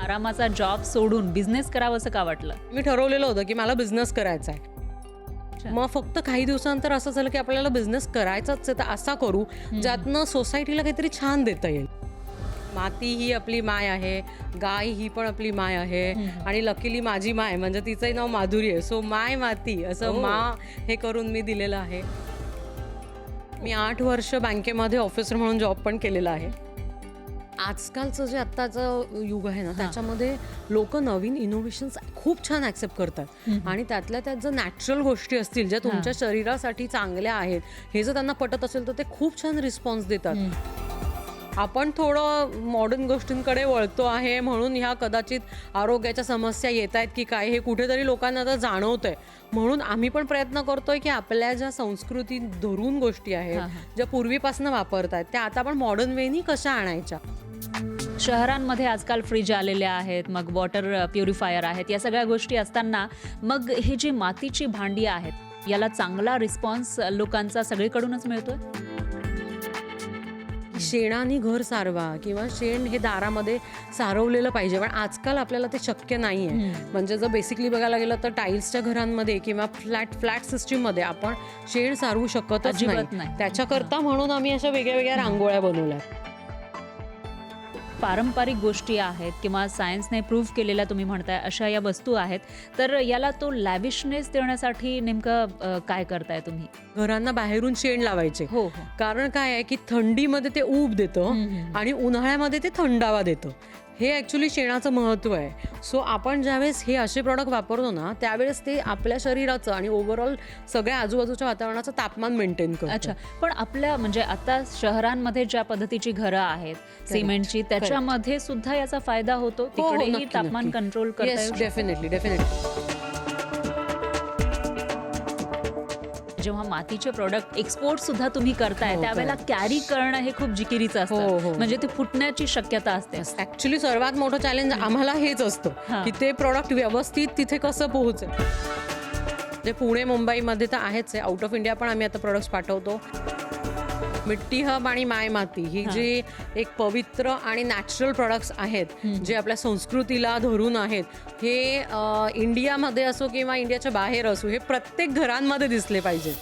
आरामाचा job सोडून business करावं असं का वाटलं? मी ठरवलेलं होतं की मला बिझनेस करायचा आहे. मग फक्त काही दिवसानंतर असं झालं की आपल्याला बिझनेस करायचाच आहे, तर असा करू ज्यातनं सोसायटीला काहीतरी छान देता येईल. माती ही आपली माय आहे, गाय ही पण आपली माय आहे आणि लकीली माझी माय म्हणजे तिचंही नाव माधुरी आहे. सो माय माती असं हे करून मी दिलेलं आहे. मी 8 वर्ष बँकेमध्ये ऑफिसर म्हणून जॉब पण केलेला आहे. आजकालचं जे आत्ताचं युग आहे ना, त्याच्यामध्ये लोक नवीन इनोव्हेशन्स खूप छान ॲक्सेप्ट करतात आणि त्यातल्या त्यात जर नॅचरल गोष्टी असतील ज्या तुमच्या शरीरासाठी चांगल्या आहेत, हे जर त्यांना पटत असेल तर ते खूप छान रिस्पॉन्स देतात. आपण थोडं मॉडर्न गोष्टींकडे वळतो आहे म्हणून ह्या कदाचित आरोग्याच्या समस्या येत आहेत की काय, हे कुठेतरी लोकांना आता जाणवत आहे. म्हणून आम्ही पण प्रयत्न करतोय की आपल्या ज्या संस्कृती धरून गोष्टी आहेत, ज्या पूर्वीपासून वापरतात, त्या आता आपण मॉडर्न वेनी कशा आणायच्या. शहरांमध्ये आजकाल फ्रीज आलेले आहेत, मग वॉटर प्युरिफायर आहेत, या सगळ्या गोष्टी असताना मग ही जी मातीची भांडी आहेत याला चांगला रिस्पॉन्स लोकांचा सगळीकडूनच मिळतोय. शेणाने घर सारवा किंवा शेण हे दारामध्ये सारवलेलं पाहिजे, पण आजकाल आपल्याला ते शक्य नाही आहे. म्हणजे जर बेसिकली बघायला गेलं तर टाईल्सच्या घरांमध्ये किंवा फ्लॅट सिस्टीममध्ये आपण शेण सारवू शकतच नाही. त्याच्याकरता म्हणून आम्ही अशा वेगळ्या वेगळ्या रांगोळ्या बनवल्या. पारंपरिक गोष्टी आहेत किंवा सायन्सने प्रूव्ह केलेल्या तुम्ही म्हणताय अशा या वस्तू आहेत, तर याला तो लॅविशनेस देण्यासाठी नेमकं काय करताय तुम्ही? घरांना बाहेरून शेण लावायचे. हो. कारण काय आहे की थंडीमध्ये ते ऊब देतं आणि उन्हाळ्यामध्ये ते थंडावा देतं. हे ॲक्च्युली शेणाचं महत्त्व आहे. सो आपण ज्यावेळेस हे असे प्रॉडक्ट वापरतो ना, त्यावेळेस ते आपल्या शरीराचं आणि ओव्हरऑल सगळ्या आजूबाजूच्या वातावरणाचं तापमान मेंटेन करतं. अच्छा, पण आपल्या म्हणजे आता शहरांमध्ये ज्या पद्धतीची घरं आहेत सिमेंटची, त्याच्यामध्ये सुद्धा याचा फायदा होतो. तिकडेही तापमान कंट्रोल करता येऊ शकतं. डेफिनेटली. जेव्हा मातीचे प्रोडक्ट एक्सपोर्ट सुद्धा तुम्ही करताय त्यावेळेला कॅरी करणं हे खूप जिकिरीचं असतं. म्हणजे ते फुटण्याची शक्यता असते. ऍक्च्युली सर्वात मोठं चॅलेंज आम्हाला हेच असतं की ते प्रोडक्ट व्यवस्थित तिथे कसं पोहोचेल. जे पुणे मुंबईमध्ये तर आहेच आहे, आउट ऑफ इंडिया पण आम्ही आता प्रोडक्ट्स पाठवतो. मिट्टी हब आणि माय माती ही जी एक पवित्र आणि नॅचरल प्रोडक्ट्स आहेत जे आपल्या संस्कृतीला धरून आहेत, हे इंडियामध्ये असो किंवा इंडियाच्या बाहेर असो, हे प्रत्येक घरांमध्ये दिसले पाहिजेत.